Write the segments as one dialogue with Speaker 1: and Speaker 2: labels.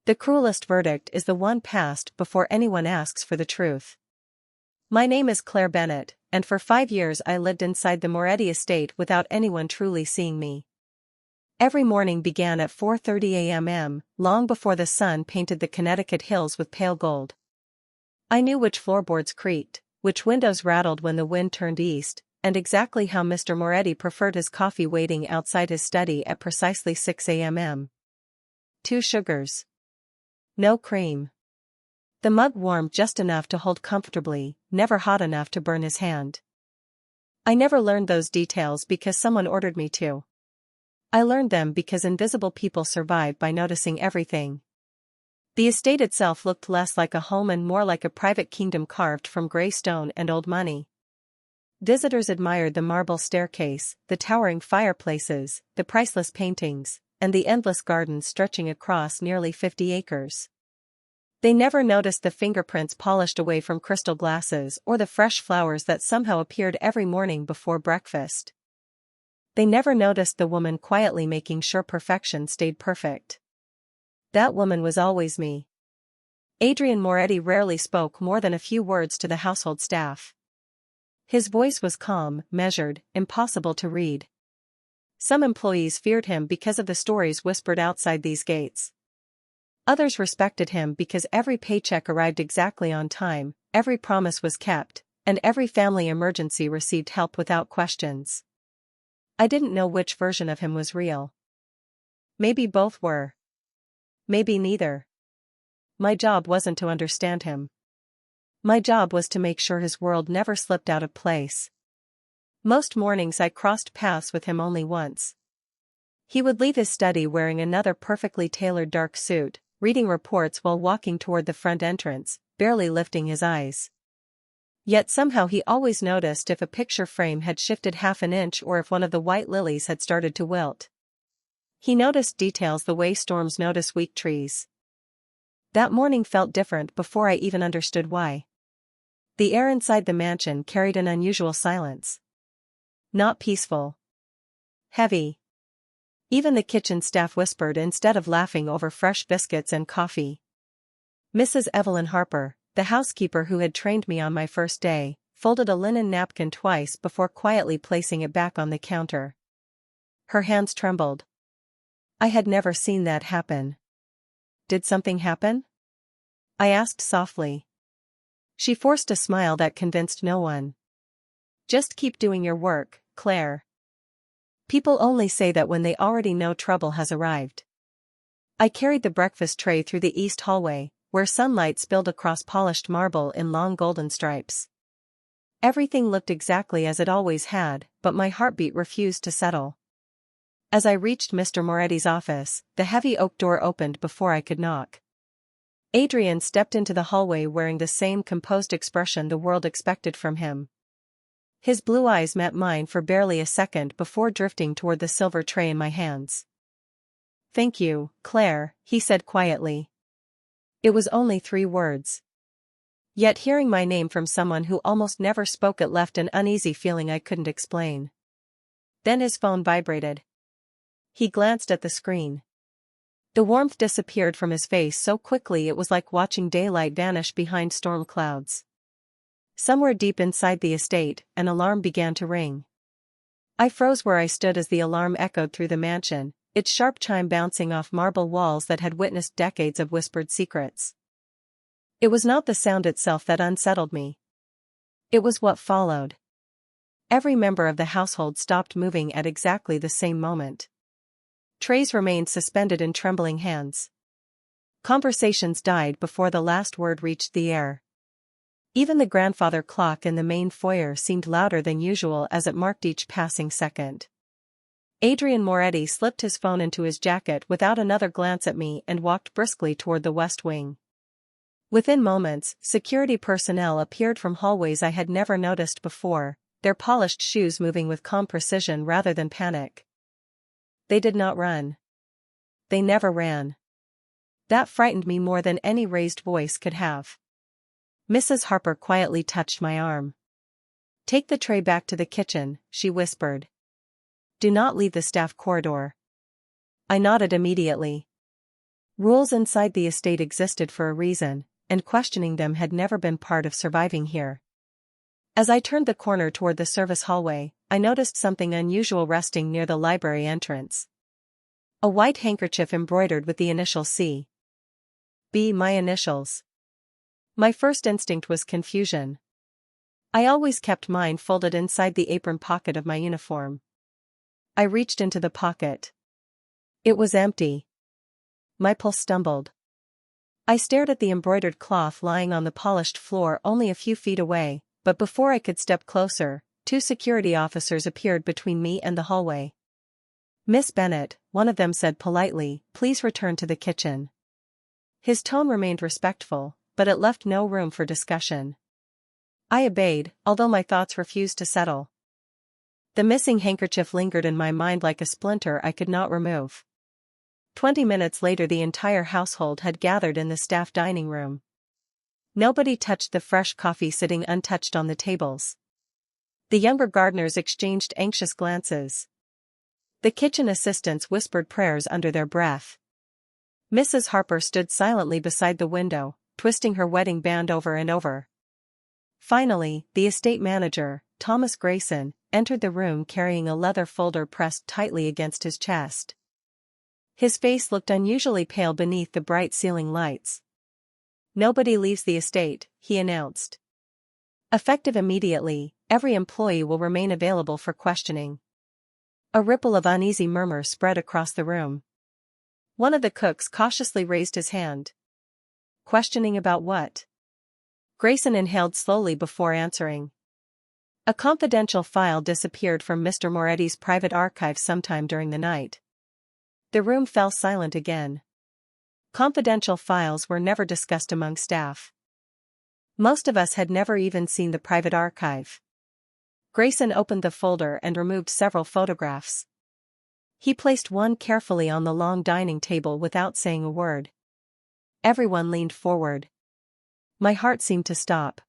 Speaker 1: The cruelest verdict is the one passed before anyone asks for the truth. My name is Claire Bennett, and for 5 years I lived inside the Moretti estate without anyone truly seeing me. Every morning began at 4:30 a.m., long before the sun painted the Connecticut hills with pale gold. I knew which floorboards creaked, which windows rattled when the wind turned east, and exactly how Mr. Moretti preferred his coffee waiting outside his study at precisely 6 a.m. 2 sugars. No cream. The mug warm just enough to hold comfortably, never hot enough to burn his hand. I never learned those details because someone ordered me to. I learned them because invisible people survive by noticing everything. The estate itself looked less like a home and more like a private kingdom carved from gray stone and old money. Visitors admired the marble staircase, the towering fireplaces, the priceless paintings, and the endless gardens stretching across nearly 50 acres. They never noticed the fingerprints polished away from crystal glasses or the fresh flowers that somehow appeared every morning before breakfast. They never noticed the woman quietly making sure perfection stayed perfect. That woman was always me. Adrian Moretti rarely spoke more than a few words to the household staff. His voice was calm, measured, impossible to read. Some employees feared him because of the stories whispered outside these gates. Others respected him because every paycheck arrived exactly on time, every promise was kept, and every family emergency received help without questions. I didn't know which version of him was real. Maybe both were. Maybe neither. My job wasn't to understand him. My job was to make sure his world never slipped out of place. Most mornings I crossed paths with him only once. He would leave his study wearing another perfectly tailored dark suit, reading reports while walking toward the front entrance, barely lifting his eyes. Yet somehow he always noticed if a picture frame had shifted half an inch or if one of the white lilies had started to wilt. He noticed details the way storms notice weak trees. That morning felt different before I even understood why. The air inside the mansion carried an unusual silence. Not peaceful. Heavy. Even the kitchen staff whispered instead of laughing over fresh biscuits and coffee. Mrs. Evelyn Harper, the housekeeper who had trained me on my first day, folded a linen napkin twice before quietly placing it back on the counter. Her hands trembled. I had never seen that happen. Did something happen? I asked softly. She forced a smile that convinced no one. Just keep doing your work, Claire. People only say that when they already know trouble has arrived. I carried the breakfast tray through the east hallway, where sunlight spilled across polished marble in long golden stripes. Everything looked exactly as it always had, but my heartbeat refused to settle. As I reached Mr. Moretti's office, the heavy oak door opened before I could knock. Adrian stepped into the hallway wearing the same composed expression the world expected from him. His blue eyes met mine for barely a second before drifting toward the silver tray in my hands. "Thank you, Claire," he said quietly. It was only 3 words. Yet hearing my name from someone who almost never spoke it left an uneasy feeling I couldn't explain. Then his phone vibrated. He glanced at the screen. The warmth disappeared from his face so quickly it was like watching daylight vanish behind storm clouds. Somewhere deep inside the estate, an alarm began to ring. I froze where I stood as the alarm echoed through the mansion, its sharp chime bouncing off marble walls that had witnessed decades of whispered secrets. It was not the sound itself that unsettled me. It was what followed. Every member of the household stopped moving at exactly the same moment. Trays remained suspended in trembling hands. Conversations died before the last word reached the air. Even the grandfather clock in the main foyer seemed louder than usual as it marked each passing second. Adrian Moretti slipped his phone into his jacket without another glance at me and walked briskly toward the west wing. Within moments, security personnel appeared from hallways I had never noticed before, their polished shoes moving with calm precision rather than panic. They did not run. They never ran. That frightened me more than any raised voice could have. Mrs. Harper quietly touched my arm. "Take the tray back to the kitchen," she whispered. "Do not leave the staff corridor." I nodded immediately. Rules inside the estate existed for a reason, and questioning them had never been part of surviving here. As I turned the corner toward the service hallway, I noticed something unusual resting near the library entrance. A white handkerchief embroidered with the initial C. B. My initials. My first instinct was confusion. I always kept mine folded inside the apron pocket of my uniform. I reached into the pocket. It was empty. My pulse stumbled. I stared at the embroidered cloth lying on the polished floor only a few feet away, but before I could step closer, two security officers appeared between me and the hallway. "Miss Bennett," one of them said politely, "please return to the kitchen." His tone remained respectful, but it left no room for discussion. I obeyed, although my thoughts refused to settle. The missing handkerchief lingered in my mind like a splinter I could not remove. 20 minutes later the entire household had gathered in the staff dining room. Nobody touched the fresh coffee sitting untouched on the tables. The younger gardeners exchanged anxious glances. The kitchen assistants whispered prayers under their breath. Mrs. Harper stood silently beside the window, twisting her wedding band over and over. Finally, the estate manager, Thomas Grayson, entered the room carrying a leather folder pressed tightly against his chest. His face looked unusually pale beneath the bright ceiling lights. "Nobody leaves the estate," he announced. "Effective immediately, every employee will remain available for questioning." A ripple of uneasy murmur spread across the room. One of the cooks cautiously raised his hand. "Questioning about what?" Grayson inhaled slowly before answering. "A confidential file disappeared from Mr. Moretti's private archive sometime during the night." The room fell silent again. Confidential files were never discussed among staff. Most of us had never even seen the private archive. Grayson opened the folder and removed several photographs. He placed one carefully on the long dining table without saying a word. Everyone leaned forward. My heart seemed to stop.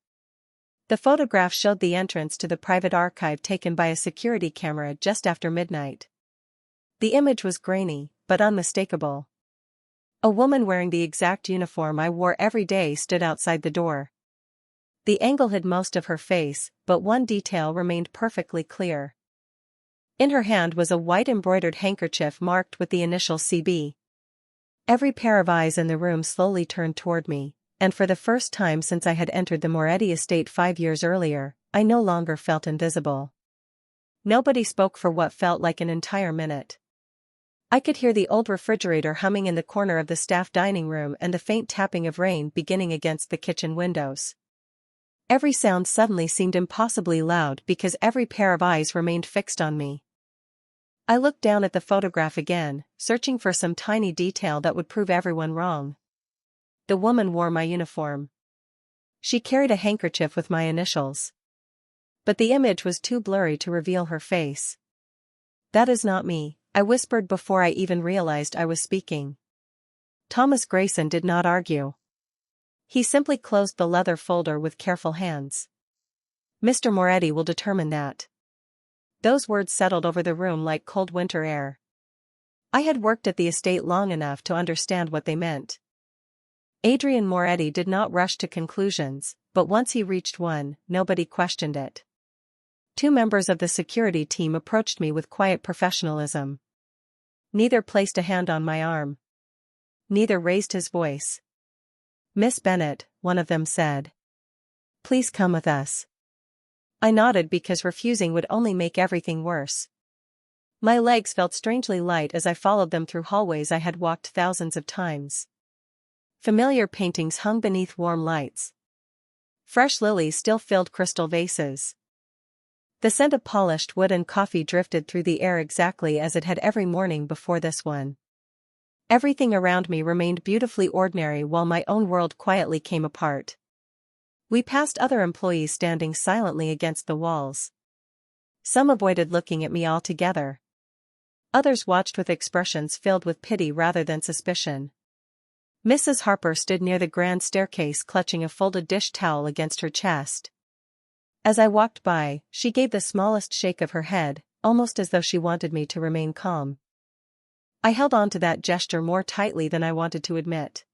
Speaker 1: The photograph showed the entrance to the private archive taken by a security camera just after midnight. The image was grainy, but unmistakable. A woman wearing the exact uniform I wore every day stood outside the door. The angle hid most of her face, but one detail remained perfectly clear. In her hand was a white embroidered handkerchief marked with the initial CB. Every pair of eyes in the room slowly turned toward me, and for the first time since I had entered the Moretti estate 5 years earlier, I no longer felt invisible. Nobody spoke for what felt like an entire minute. I could hear the old refrigerator humming in the corner of the staff dining room and the faint tapping of rain beginning against the kitchen windows. Every sound suddenly seemed impossibly loud because every pair of eyes remained fixed on me. I looked down at the photograph again, searching for some tiny detail that would prove everyone wrong. The woman wore my uniform. She carried a handkerchief with my initials. But the image was too blurry to reveal her face. "That is not me," I whispered before I even realized I was speaking. Thomas Grayson did not argue. He simply closed the leather folder with careful hands. "Mr. Moretti will determine that." Those words settled over the room like cold winter air. I had worked at the estate long enough to understand what they meant. Adrian Moretti did not rush to conclusions, but once he reached one, nobody questioned it. 2 members of the security team approached me with quiet professionalism. Neither placed a hand on my arm. Neither raised his voice. "Miss Bennett," one of them said. "Please come with us." I nodded because refusing would only make everything worse. My legs felt strangely light as I followed them through hallways I had walked thousands of times. Familiar paintings hung beneath warm lights. Fresh lilies still filled crystal vases. The scent of polished wood and coffee drifted through the air exactly as it had every morning before this one. Everything around me remained beautifully ordinary while my own world quietly came apart. We passed other employees standing silently against the walls. Some avoided looking at me altogether. Others watched with expressions filled with pity rather than suspicion. Mrs. Harper stood near the grand staircase clutching a folded dish towel against her chest. As I walked by, she gave the smallest shake of her head, almost as though she wanted me to remain calm. I held on to that gesture more tightly than I wanted to admit.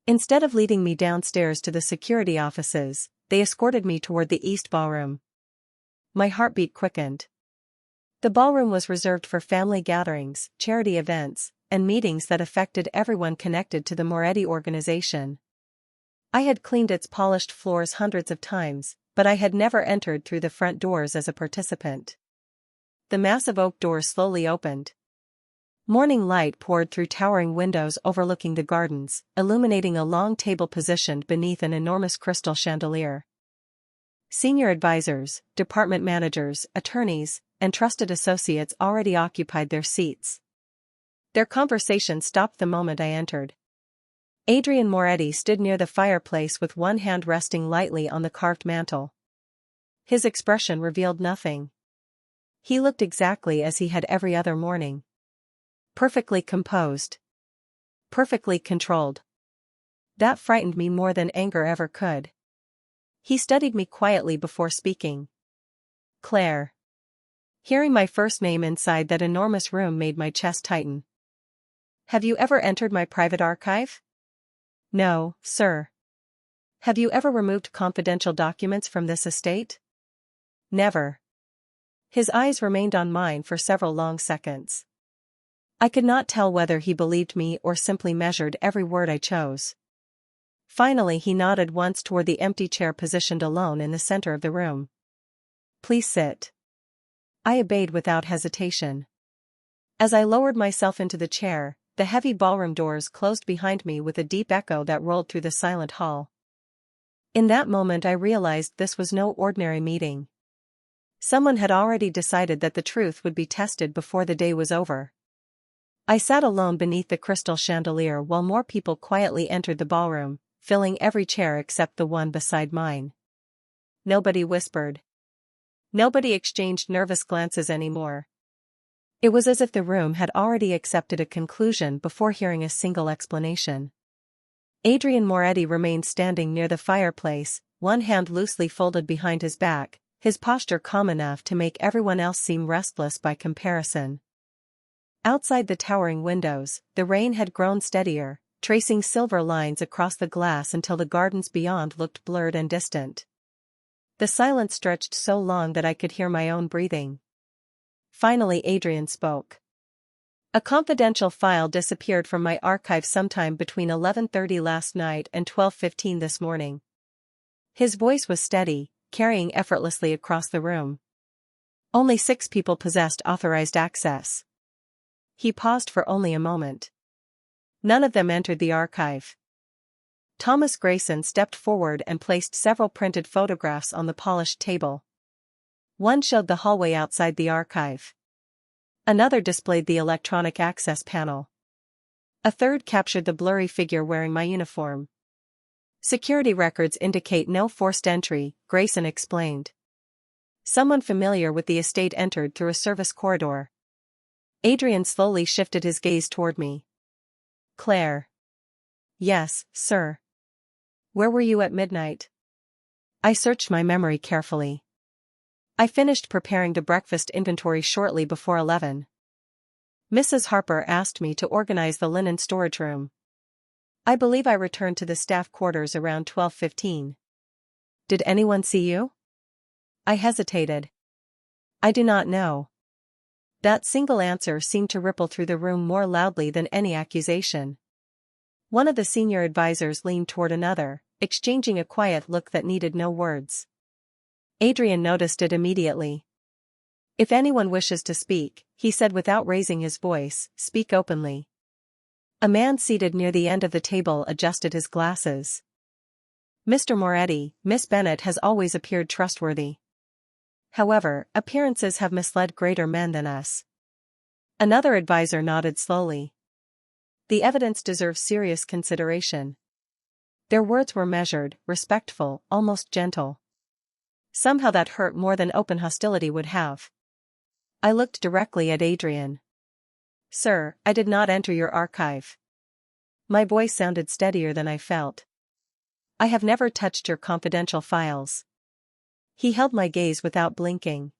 Speaker 1: Instead of leading me downstairs to the security offices, they escorted me toward the East Ballroom. My heartbeat quickened. The ballroom was reserved for family gatherings, charity events, and meetings that affected everyone connected to the Moretti organization. I had cleaned its polished floors hundreds of times, but I had never entered through the front doors as a participant. The massive oak doors slowly opened. Morning light poured through towering windows overlooking the gardens, illuminating a long table positioned beneath an enormous crystal chandelier. Senior advisors, department managers, attorneys, and trusted associates already occupied their seats. Their conversation stopped the moment I entered. Adrian Moretti stood near the fireplace with one hand resting lightly on the carved mantel. His expression revealed nothing. He looked exactly as he had every other morning. Perfectly composed. Perfectly controlled. That frightened me more than anger ever could. He studied me quietly before speaking. Claire. Hearing my first name inside that enormous room made my chest tighten. Have you ever entered my private archive? No, sir. Have you ever removed confidential documents from this estate? Never. His eyes remained on mine for several long seconds. I could not tell whether he believed me or simply measured every word I chose. Finally he nodded once toward the empty chair positioned alone in the center of the room. Please sit. I obeyed without hesitation. As I lowered myself into the chair, the heavy ballroom doors closed behind me with a deep echo that rolled through the silent hall. In that moment I realized this was no ordinary meeting. Someone had already decided that the truth would be tested before the day was over. I sat alone beneath the crystal chandelier while more people quietly entered the ballroom, filling every chair except the one beside mine. Nobody whispered. Nobody exchanged nervous glances anymore. It was as if the room had already accepted a conclusion before hearing a single explanation. Adrian Moretti remained standing near the fireplace, one hand loosely folded behind his back, his posture calm enough to make everyone else seem restless by comparison. Outside the towering windows, the rain had grown steadier, tracing silver lines across the glass until the gardens beyond looked blurred and distant. The silence stretched so long that I could hear my own breathing. Finally Adrian spoke. A confidential file disappeared from my archive sometime between 11:30 last night and 12:15 this morning. His voice was steady, carrying effortlessly across the room. Only 6 people possessed authorized access. He paused for only a moment. None of them entered the archive. Thomas Grayson stepped forward and placed several printed photographs on the polished table. One showed the hallway outside the archive. Another displayed the electronic access panel. A third captured the blurry figure wearing my uniform. Security records indicate no forced entry, Grayson explained. Someone familiar with the estate entered through a service corridor. Adrian slowly shifted his gaze toward me. Claire. Yes, sir. Where were you at midnight? I searched my memory carefully. I finished preparing the breakfast inventory shortly before 11. Mrs. Harper asked me to organize the linen storage room. I believe I returned to the staff quarters around 12:15. Did anyone see you? I hesitated. I do not know. That single answer seemed to ripple through the room more loudly than any accusation. One of the senior advisors leaned toward another, exchanging a quiet look that needed no words. Adrian noticed it immediately. If anyone wishes to speak, he said without raising his voice, speak openly. A man seated near the end of the table adjusted his glasses. Mr. Moretti, Miss Bennet has always appeared trustworthy. However, appearances have misled greater men than us. Another advisor nodded slowly. The evidence deserves serious consideration. Their words were measured, respectful, almost gentle. Somehow that hurt more than open hostility would have. I looked directly at Adrian. Sir, I did not enter your archive. My voice sounded steadier than I felt. I have never touched your confidential files. He held my gaze without blinking.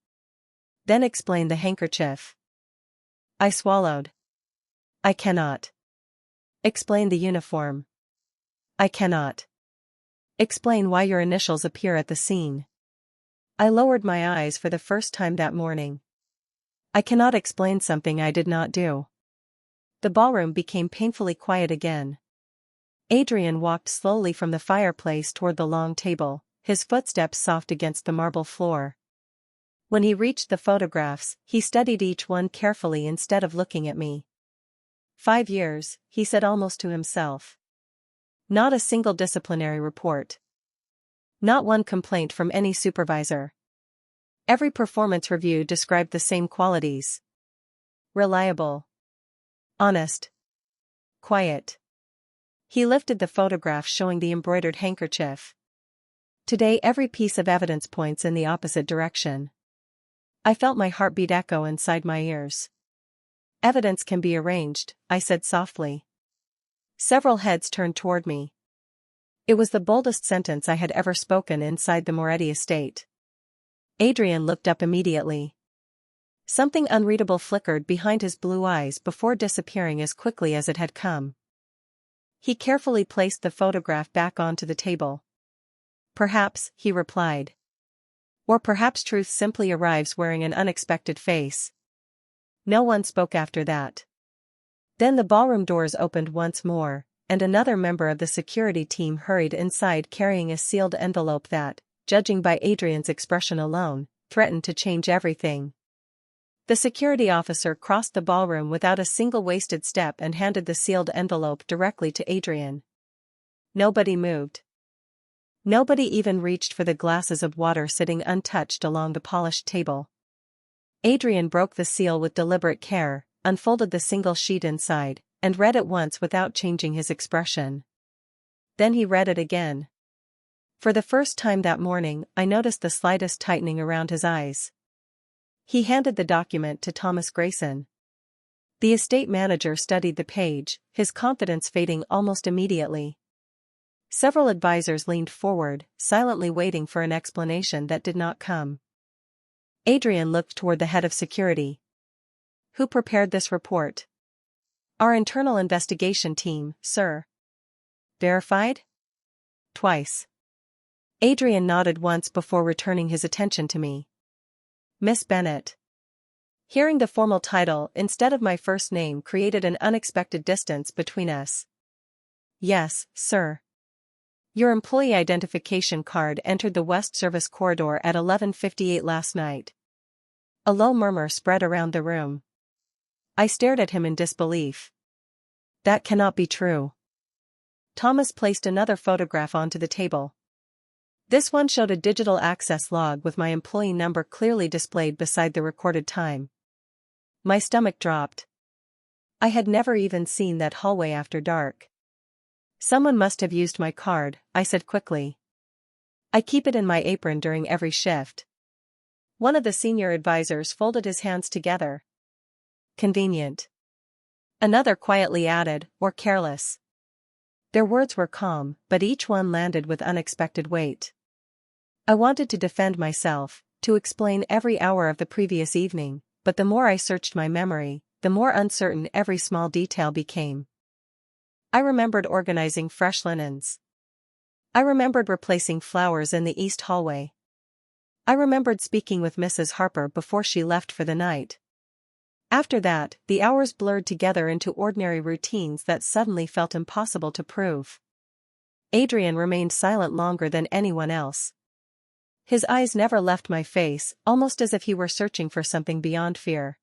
Speaker 1: Then explained the handkerchief. I swallowed. I cannot explain the uniform. I cannot explain why your initials appear at the scene. I lowered my eyes for the first time that morning. I cannot explain something I did not do. The ballroom became painfully quiet again. Adrian walked slowly from the fireplace toward the long table, his footsteps soft against the marble floor. When he reached the photographs, he studied each one carefully instead of looking at me. 5 years, he said almost to himself. Not a single disciplinary report. Not one complaint from any supervisor. Every performance review described the same qualities. Reliable. Honest. Quiet. He lifted the photograph showing the embroidered handkerchief. Today every piece of evidence points in the opposite direction. I felt my heartbeat echo inside my ears. Evidence can be arranged, I said softly. Several heads turned toward me. It was the boldest sentence I had ever spoken inside the Moretti estate. Adrian looked up immediately. Something unreadable flickered behind his blue eyes before disappearing as quickly as it had come. He carefully placed the photograph back onto the table. Perhaps, he replied. Or perhaps truth simply arrives wearing an unexpected face. No one spoke after that. Then the ballroom doors opened once more, and another member of the security team hurried inside carrying a sealed envelope that, judging by Adrian's expression alone, threatened to change everything. The security officer crossed the ballroom without a single wasted step and handed the sealed envelope directly to Adrian. Nobody moved. Nobody even reached for the glasses of water sitting untouched along the polished table. Adrian broke the seal with deliberate care, unfolded the single sheet inside, and read it once without changing his expression. Then he read it again. For the first time that morning, I noticed the slightest tightening around his eyes. He handed the document to Thomas Grayson. The estate manager studied the page, his confidence fading almost immediately. Several advisors leaned forward, silently waiting for an explanation that did not come. Adrian looked toward the head of security. Who prepared this report? Our internal investigation team, sir. Verified? Twice. Adrian nodded once before returning his attention to me. Miss Bennett. Hearing the formal title instead of my first name created an unexpected distance between us. Yes, sir. Your employee identification card entered the West Service corridor at 11:58 last night. A low murmur spread around the room. I stared at him in disbelief. That cannot be true. Thomas placed another photograph onto the table. This one showed a digital access log with my employee number clearly displayed beside the recorded time. My stomach dropped. I had never even seen that hallway after dark. Someone must have used my card, I said quickly. I keep it in my apron during every shift. One of the senior advisors folded his hands together. Convenient. Another quietly added, or careless. Their words were calm, but each one landed with unexpected weight. I wanted to defend myself, to explain every hour of the previous evening, but the more I searched my memory, the more uncertain every small detail became. I remembered organizing fresh linens. I remembered replacing flowers in the east hallway. I remembered speaking with Mrs. Harper before she left for the night. After that, the hours blurred together into ordinary routines that suddenly felt impossible to prove. Adrian remained silent longer than anyone else. His eyes never left my face, almost as if he were searching for something beyond fear.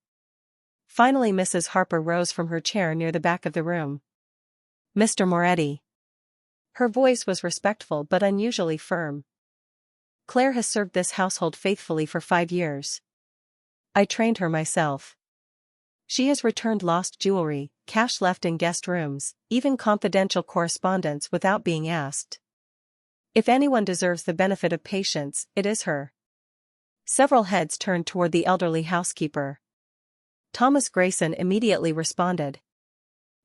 Speaker 1: Finally Mrs. Harper rose from her chair near the back of the room. Mr. Moretti. Her voice was respectful but unusually firm. Claire has served this household faithfully for 5 years. I trained her myself. She has returned lost jewelry, cash left in guest rooms, even confidential correspondence without being asked. If anyone deserves the benefit of patience, it is her. Several heads turned toward the elderly housekeeper. Thomas Grayson immediately responded.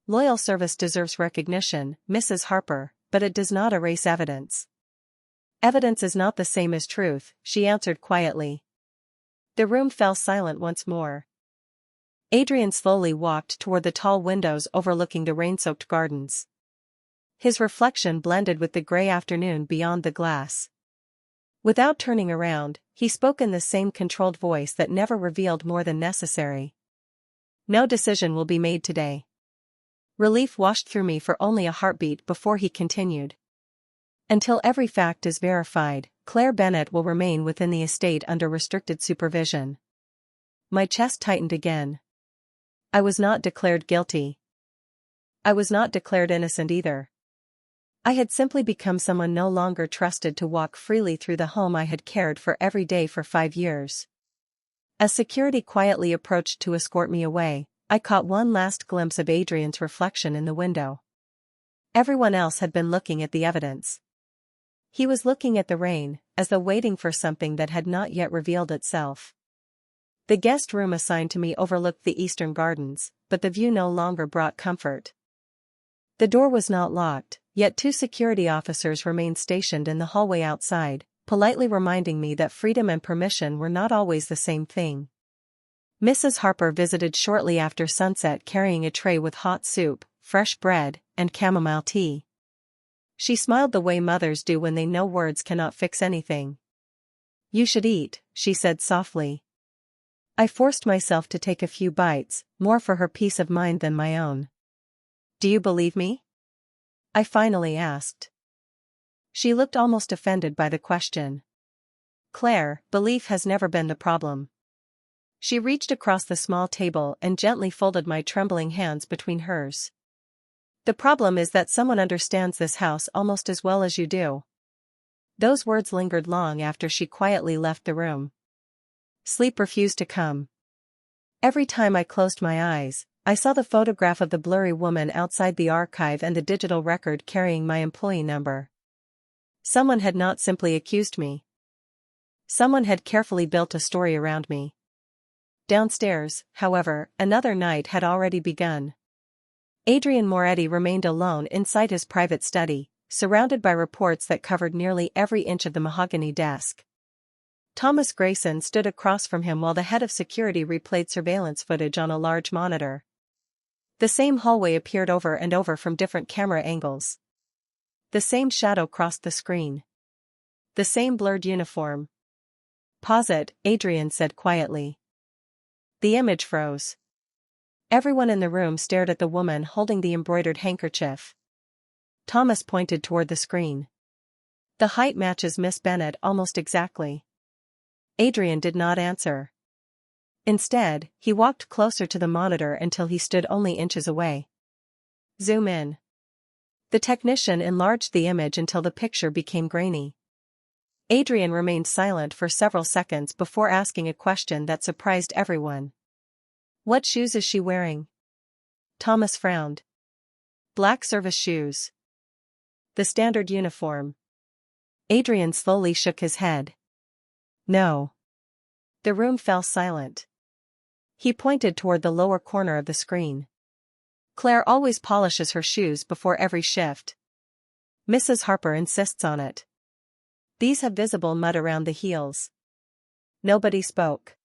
Speaker 1: Loyal service deserves recognition, Mrs. Harper, but it does not erase evidence. Evidence is not the same as truth, she answered quietly. The room fell silent once more. Adrian slowly walked toward the tall windows overlooking the rain-soaked gardens. His reflection blended with the gray afternoon beyond the glass. Without turning around, he spoke in the same controlled voice that never revealed more than necessary. No decision will be made today. Relief washed through me for only a heartbeat before he continued. Until every fact is verified, Claire Bennett will remain within the estate under restricted supervision. My chest tightened again. I was not declared guilty. I was not declared innocent either. I had simply become someone no longer trusted to walk freely through the home I had cared for every day for 5 years. As security quietly approached to escort me away, I caught one last glimpse of Adrian's reflection in the window. Everyone else had been looking at the evidence. He was looking at the rain, as though waiting for something that had not yet revealed itself. The guest room assigned to me overlooked the eastern gardens, but the view no longer brought comfort. The door was not locked, yet 2 security officers remained stationed in the hallway outside, politely reminding me that freedom and permission were not always the same thing. Mrs. Harper visited shortly after sunset carrying a tray with hot soup, fresh bread, and chamomile tea. She smiled the way mothers do when they know words cannot fix anything. "You should eat," she said softly. I forced myself to take a few bites, more for her peace of mind than my own. "Do you believe me?" I finally asked. She looked almost offended by the question. "Claire, belief has never been the problem." She reached across the small table and gently folded my trembling hands between hers. "The problem is that someone understands this house almost as well as you do." Those words lingered long after she quietly left the room. Sleep refused to come. Every time I closed my eyes, I saw the photograph of the blurry woman outside the archive and the digital record carrying my employee number. Someone had not simply accused me. Someone had carefully built a story around me. Downstairs, however, another night had already begun. Adrian Moretti remained alone inside his private study, surrounded by reports that covered nearly every inch of the mahogany desk. Thomas Grayson stood across from him while the head of security replayed surveillance footage on a large monitor. The same hallway appeared over and over from different camera angles. The same shadow crossed the screen. The same blurred uniform. "Pause it," Adrian said quietly. The image froze. Everyone in the room stared at the woman holding the embroidered handkerchief. Thomas pointed toward the screen. "The height matches Miss Bennett almost exactly." Adrian did not answer. Instead, he walked closer to the monitor until he stood only inches away. "Zoom in." The technician enlarged the image until the picture became grainy. Adrian remained silent for several seconds before asking a question that surprised everyone. "What shoes is she wearing?" Thomas frowned. "Black service shoes." "The standard uniform." Adrian slowly shook his head. "No." The room fell silent. He pointed toward the lower corner of the screen. "Claire always polishes her shoes before every shift. Mrs. Harper insists on it. These have visible mud around the heels." Nobody spoke.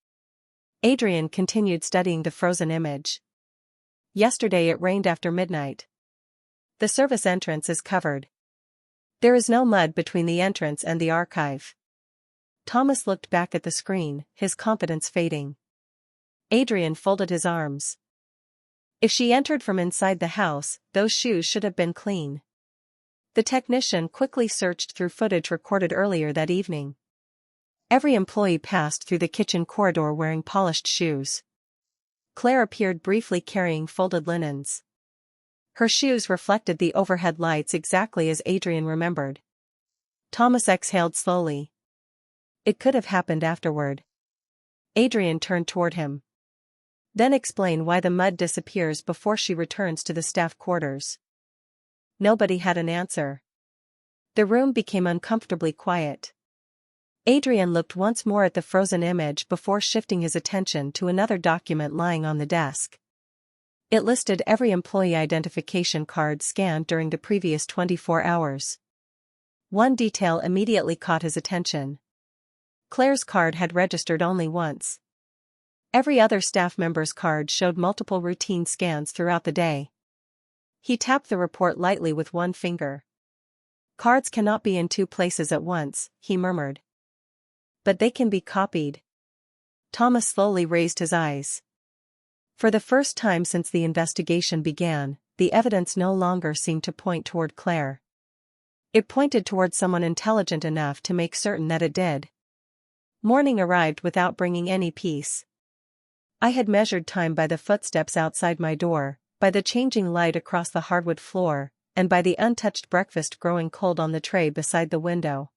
Speaker 1: Adrian continued studying the frozen image. "Yesterday it rained after midnight. The service entrance is covered. There is no mud between the entrance and the archive." Thomas looked back at the screen, his confidence fading. Adrian folded his arms. "If she entered from inside the house, those shoes should have been clean." The technician quickly searched through footage recorded earlier that evening. Every employee passed through the kitchen corridor wearing polished shoes. Claire appeared briefly carrying folded linens. Her shoes reflected the overhead lights exactly as Adrian remembered. Thomas exhaled slowly. It could have happened afterward. Adrian turned toward him. "Then explain why the mud disappears before she returns to the staff quarters." Nobody had an answer. The room became uncomfortably quiet. Adrian looked once more at the frozen image before shifting his attention to another document lying on the desk. It listed every employee identification card scanned during the previous 24 hours. One detail immediately caught his attention. Claire's card had registered only once. Every other staff member's card showed multiple routine scans throughout the day. He tapped the report lightly with one finger. "Cards cannot be in two places at once," he murmured. "But they can be copied." Thomas slowly raised his eyes. For the first time since the investigation began, the evidence no longer seemed to point toward Claire. It pointed toward someone intelligent enough to make certain that it did. Morning arrived without bringing any peace. I had measured time by the footsteps outside my door, by the changing light across the hardwood floor, and by the untouched breakfast growing cold on the tray beside the window.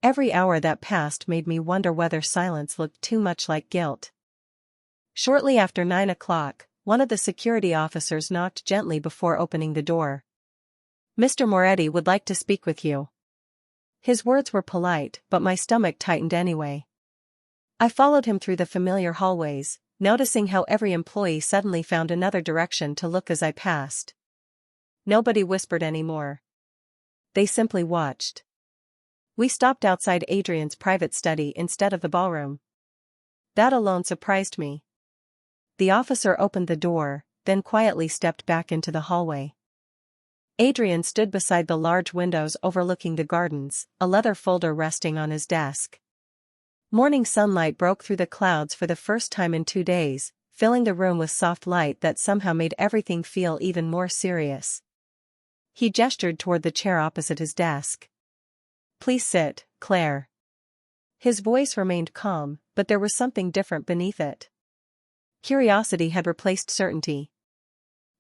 Speaker 1: Every hour that passed made me wonder whether silence looked too much like guilt. Shortly after 9 o'clock, one of the security officers knocked gently before opening the door. "Mr. Moretti would like to speak with you." His words were polite, but my stomach tightened anyway. I followed him through the familiar hallways, noticing how every employee suddenly found another direction to look as I passed. Nobody whispered anymore. They simply watched. We stopped outside Adrian's private study instead of the ballroom. That alone surprised me. The officer opened the door, then quietly stepped back into the hallway. Adrian stood beside the large windows overlooking the gardens, a leather folder resting on his desk. Morning sunlight broke through the clouds for the first time in 2 days, filling the room with soft light that somehow made everything feel even more serious. He gestured toward the chair opposite his desk. "Please sit, Claire." His voice remained calm, but there was something different beneath it. Curiosity had replaced certainty.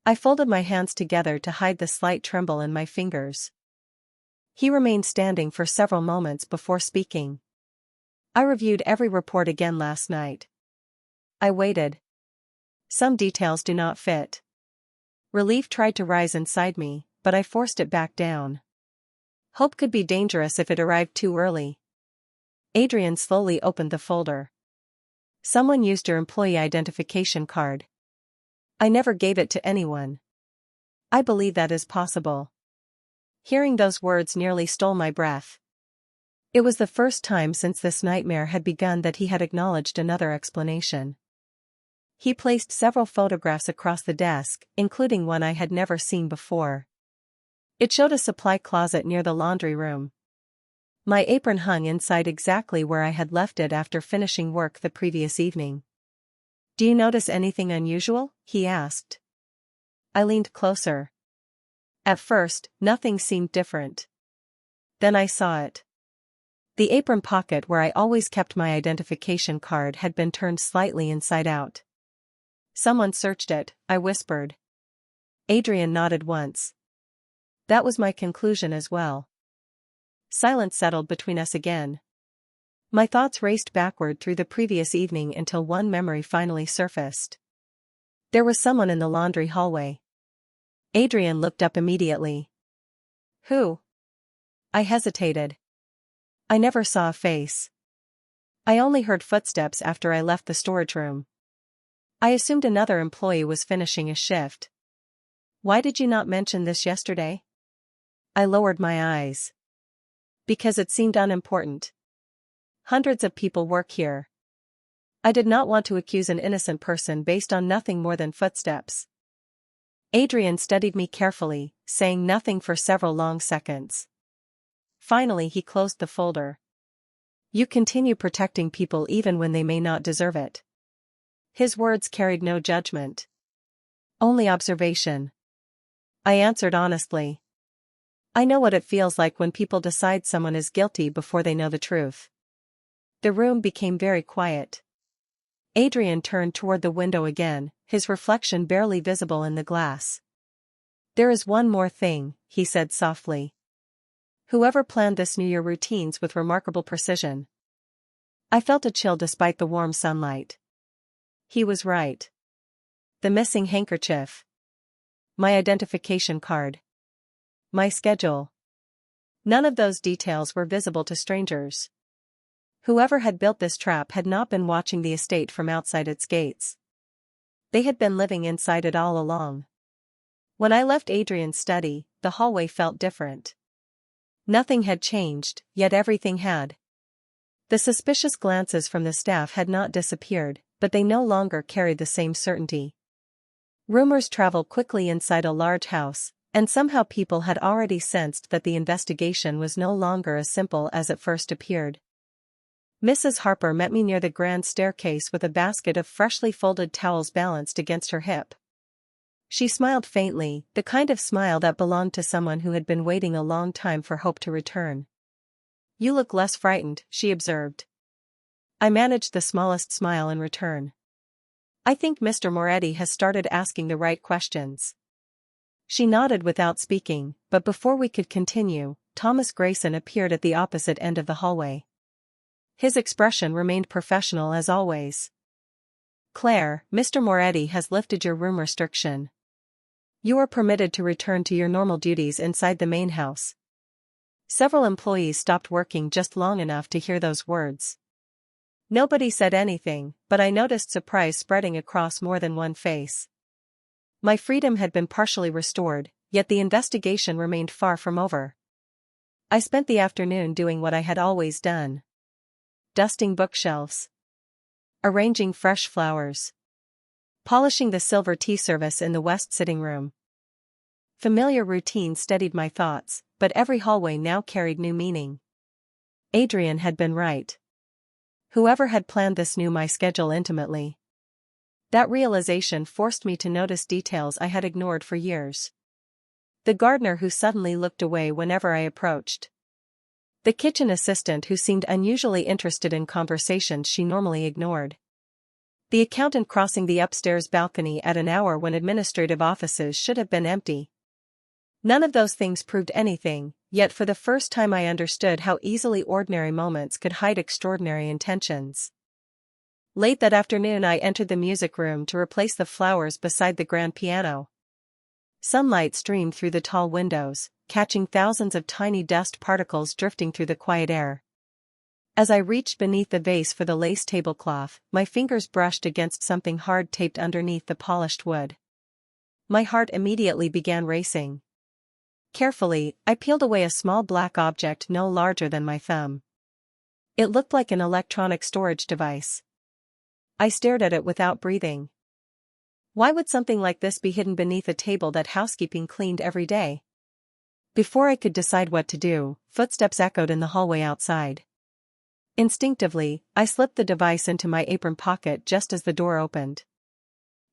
Speaker 1: I folded my hands together to hide the slight tremble in my fingers. He remained standing for several moments before speaking. "I reviewed every report again last night." I waited. Some details do not fit. Relief tried to rise inside me, but I forced it back down. Hope could be dangerous if it arrived too early. Adrian slowly opened the folder. "Someone used your employee identification card." "I never gave it to anyone." "I believe that is possible." Hearing those words nearly stole my breath. It was the first time since this nightmare had begun that he had acknowledged another explanation. He placed several photographs across the desk, including one I had never seen before. It showed a supply closet near the laundry room. My apron hung inside exactly where I had left it after finishing work the previous evening. "Do you notice anything unusual?" he asked. I leaned closer. At first, nothing seemed different. Then I saw it. The apron pocket where I always kept my identification card had been turned slightly inside out. "Someone searched it," I whispered. Adrian nodded once. That was my conclusion as well. Silence settled between us again. My thoughts raced backward through the previous evening until one memory finally surfaced. There was someone in the laundry hallway. Adrian looked up immediately. "Who?" I hesitated. I never saw a face. I only heard footsteps after I left the storage room. I assumed another employee was finishing a shift. "Why did you not mention this yesterday?" I lowered my eyes. "Because it seemed unimportant. Hundreds of people work here. I did not want to accuse an innocent person based on nothing more than footsteps." Adrian studied me carefully, saying nothing for several long seconds. Finally he closed the folder. "You continue protecting people even when they may not deserve it." His words carried no judgment. Only observation. I answered honestly. "I know what it feels like when people decide someone is guilty before they know the truth." The room became very quiet. Adrian turned toward the window again, his reflection barely visible in the glass. "There is one more thing," he said softly. "Whoever planned this New Year routines with remarkable precision." I felt a chill despite the warm sunlight. He was right. The missing handkerchief. My identification card. My schedule. None of those details were visible to strangers. Whoever had built this trap had not been watching the estate from outside its gates. They had been living inside it all along. When I left Adrian's study, the hallway felt different. Nothing had changed, yet everything had. The suspicious glances from the staff had not disappeared, but they no longer carried the same certainty. Rumors traveled quickly inside a large house, and somehow people had already sensed that the investigation was no longer as simple as it first appeared. Mrs. Harper met me near the grand staircase with a basket of freshly folded towels balanced against her hip. She smiled faintly, the kind of smile that belonged to someone who had been waiting a long time for hope to return. "You look less frightened," she observed. I managed the smallest smile in return. "I think Mr. Moretti has started asking the right questions." She nodded without speaking, but before we could continue, Thomas Grayson appeared at the opposite end of the hallway. His expression remained professional as always. "Claire, Mr. Moretti has lifted your room restriction. You are permitted to return to your normal duties inside the main house." Several employees stopped working just long enough to hear those words. Nobody said anything, but I noticed surprise spreading across more than one face. My freedom had been partially restored, yet the investigation remained far from over. I spent the afternoon doing what I had always done. Dusting bookshelves. Arranging fresh flowers. Polishing the silver tea service in the west sitting room. Familiar routine steadied my thoughts, but every hallway now carried new meaning. Adrian had been right. Whoever had planned this knew my schedule intimately. That realization forced me to notice details I had ignored for years. The gardener who suddenly looked away whenever I approached. The kitchen assistant who seemed unusually interested in conversations she normally ignored. The accountant crossing the upstairs balcony at an hour when administrative offices should have been empty. None of those things proved anything, yet for the first time I understood how easily ordinary moments could hide extraordinary intentions. Late that afternoon I entered the music room to replace the flowers beside the grand piano. Sunlight streamed through the tall windows, catching thousands of tiny dust particles drifting through the quiet air. As I reached beneath the vase for the lace tablecloth, my fingers brushed against something hard taped underneath the polished wood. My heart immediately began racing. Carefully, I peeled away a small black object no larger than my thumb. It looked like an electronic storage device. I stared at it without breathing. Why would something like this be hidden beneath a table that housekeeping cleaned every day? Before I could decide what to do, footsteps echoed in the hallway outside. Instinctively, I slipped the device into my apron pocket just as the door opened.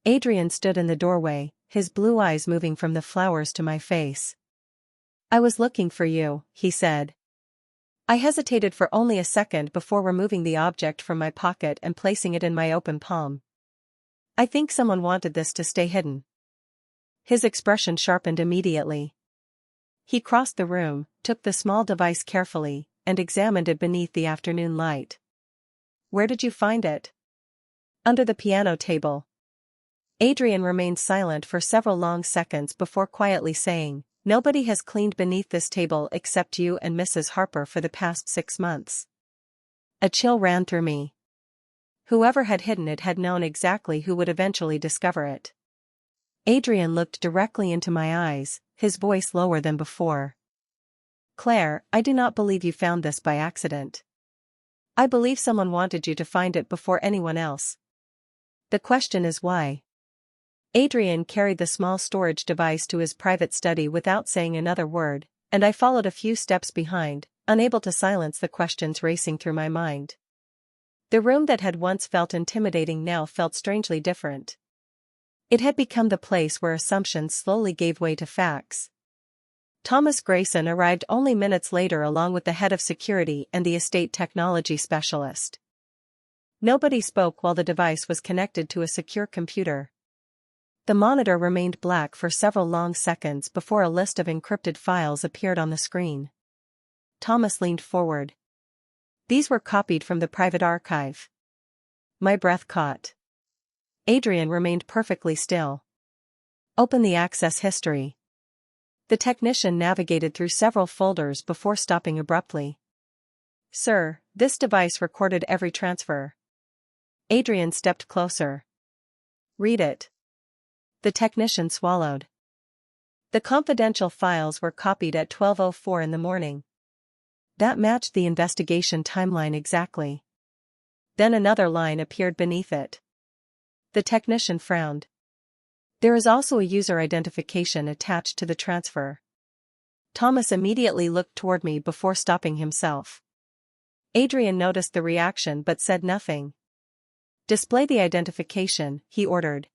Speaker 1: Adrian stood in the doorway, his blue eyes moving from the flowers to my face. "I was looking for you," he said. I hesitated for only a second before removing the object from my pocket and placing it in my open palm. "I think someone wanted this to stay hidden." His expression sharpened immediately. He crossed the room, took the small device carefully, and examined it beneath the afternoon light. "Where did you find it?" "Under the piano table." Adrian remained silent for several long seconds before quietly saying, "Nobody has cleaned beneath this table except you and Mrs. Harper for the past 6 months." A chill ran through me. Whoever had hidden it had known exactly who would eventually discover it. Adrian looked directly into my eyes, his voice lower than before. "Claire, I do not believe you found this by accident. I believe someone wanted you to find it before anyone else. The question is why." Adrian carried the small storage device to his private study without saying another word, and I followed a few steps behind, unable to silence the questions racing through my mind. The room that had once felt intimidating now felt strangely different. It had become the place where assumptions slowly gave way to facts. Thomas Grayson arrived only minutes later along with the head of security and the estate technology specialist. Nobody spoke while the device was connected to a secure computer. The monitor remained black for several long seconds before a list of encrypted files appeared on the screen. Thomas leaned forward. "These were copied from the private archive." My breath caught. Adrian remained perfectly still. "Open the access history." The technician navigated through several folders before stopping abruptly. "Sir, this device recorded every transfer." Adrian stepped closer. "Read it." The technician swallowed. "The confidential files were copied at 12:04 in the morning." That matched the investigation timeline exactly. Then another line appeared beneath it. The technician frowned. There is also a user identification attached to the transfer. Thomas immediately looked toward me before stopping himself. Adrian noticed the reaction but said nothing. Display the identification, he ordered.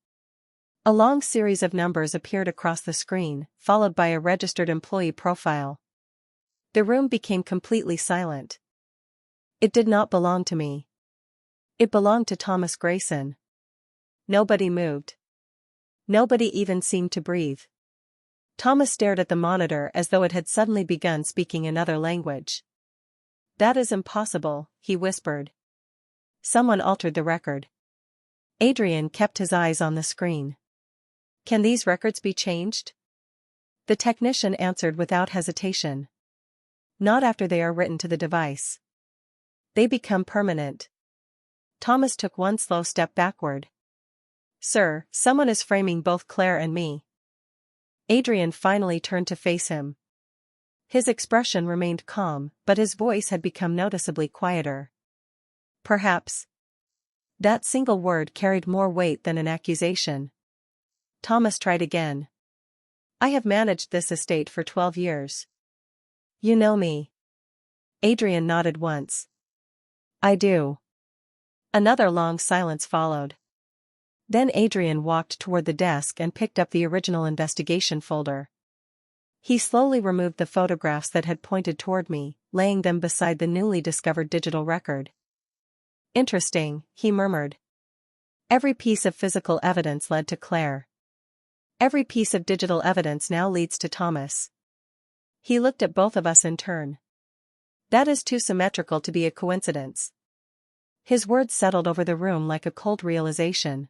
Speaker 1: A long series of numbers appeared across the screen, followed by a registered employee profile. The room became completely silent. It did not belong to me. It belonged to Thomas Grayson. Nobody moved. Nobody even seemed to breathe. Thomas stared at the monitor as though it had suddenly begun speaking another language. That is impossible, he whispered. Someone altered the record. Adrian kept his eyes on the screen. Can these records be changed? The technician answered without hesitation. Not after they are written to the device. They become permanent. Thomas took one slow step backward. Sir, someone is framing both Claire and me. Adrian finally turned to face him. His expression remained calm, but his voice had become noticeably quieter. Perhaps. That single word carried more weight than an accusation. Thomas tried again. I have managed this estate for 12 years. You know me. Adrian nodded once. I do. Another long silence followed. Then Adrian walked toward the desk and picked up the original investigation folder. He slowly removed the photographs that had pointed toward me, laying them beside the newly discovered digital record. Interesting, he murmured. Every piece of physical evidence led to Claire. Every piece of digital evidence now leads to Thomas. He looked at both of us in turn. That is too symmetrical to be a coincidence. His words settled over the room like a cold realization.